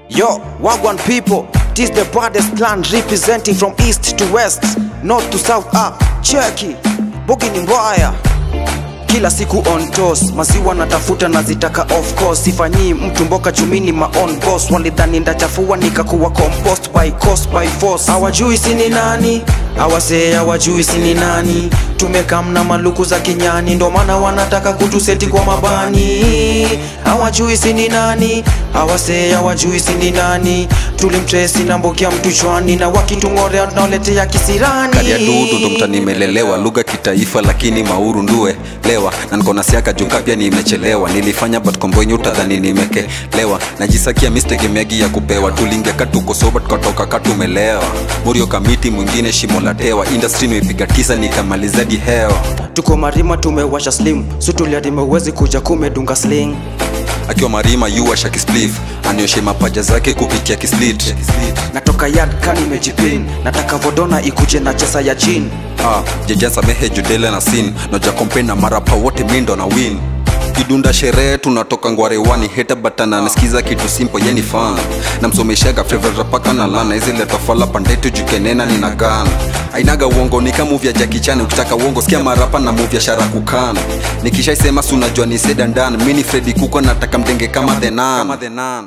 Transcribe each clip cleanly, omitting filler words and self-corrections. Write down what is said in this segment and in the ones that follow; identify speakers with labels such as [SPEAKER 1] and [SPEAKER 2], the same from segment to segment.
[SPEAKER 1] Yo, Wagwan people, this the baddest clan representing from east to west, north to south. Cheki, Bogi ni mbaya. Kila siku on toss, maziwa natafuta nazitaka of course. Sifanyii mtu mboka jumini ma own boss. Walidhani ndachafua nikakuwa compost by cost by force. Hawajui sini nani, hawase hawajui sini nani. Tumekamna maluku za kinyani, ndo maana wanataka kutuseti kwa mabani. Hawajui sini nani, hawase hawajui sini nani. Tulimtresi na mbokia mtu chwani, na wakitung'orea tunauletea kisirani.
[SPEAKER 2] Karia dudu ndo mta nimelelewa, lugha kitaifa lakini mauru ndue lewa. Na nkona siaka jukabia nimechelewa, nilifanya but kombwenye utadhani nimekelewa. Najisakia mistake megi ya kupewa, tulingia katuko soba tukatoka katumelewa. Murio kamiti mwingine shimo la tewa, industry nimepiga tisa nikamaliza di hewa.
[SPEAKER 1] Tuko marima tumewasha slim, sutulia dimewezi kuja kumedunga sling.
[SPEAKER 2] Akiwa marima yuwa shaki spliff, anioshe mapaja zake kupikia kislit.
[SPEAKER 1] Natoka yard kani mejipin, nataka vodona ikuje na chesa ya jin.
[SPEAKER 2] Jejansa mehe judele na sin, noja kompena marapa wote mindo na win. Kidunda sherehe tunatoka ngwarewani, heta batana nasikiza kitu simple yeni fan. Na msomeshaga favorite rapaka na lana, hizi leta fala pandetu jukenena nina gana. Ainaga uongo nika movie ya Jackie Chan, ukitaka uongo sikia marapa na movie ya Sharakukana. Nikishaisema sunajua ni sedandan, mini Freddy Kuko nataka mdenge kama The Nun.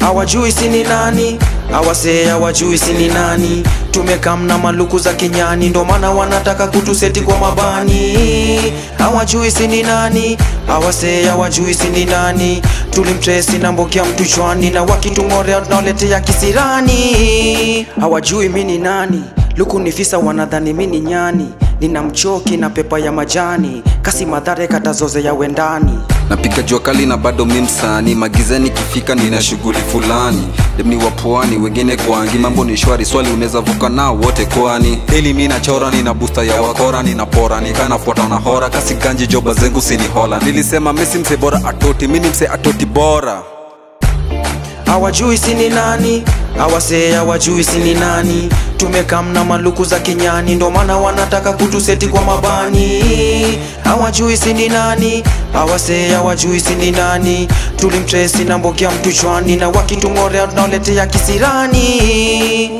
[SPEAKER 1] Hawajui sini nani, hawase hawajui sini nani. Tumekamna maluku za kinyani, ndo maana wanataka kutuseti kwa mabani. Hawajui sini nani, hawase hawajui sini nani. Tulimtresi na mbokia mtu chwani, na wakitung'orea tunauletea kisirani. Hawajui mini nani, luku nifisa wanadhani mini nyani. Nina mchoki na pepa ya majani, kasi madhare katazoze ya wendani.
[SPEAKER 2] Napiga jua kali na bado mimsani, magizani kifika nina shughuli fulani. Demni wapuani, wengine kwangi, mambo ni shwari, swali uneza vuka nao wote kwani. Daily mina chora, nina booster ya wakora, nina pora, nikana fuata na hora. Kasi ganji joba zengu sini hola, nilisema mesi mse bora atoti, mini mse atoti bora.
[SPEAKER 1] Hawajui sini nani, hawase hawajui sini nani. Tumekamna maluku za kinyani, ndo maana wanataka kutuseti kwa mabani. Hawajui sini nani, hawase hawajui sini nani. Tulimtresi na mbokia mtu chwani, na wakitung'orea tunauletea kisirani.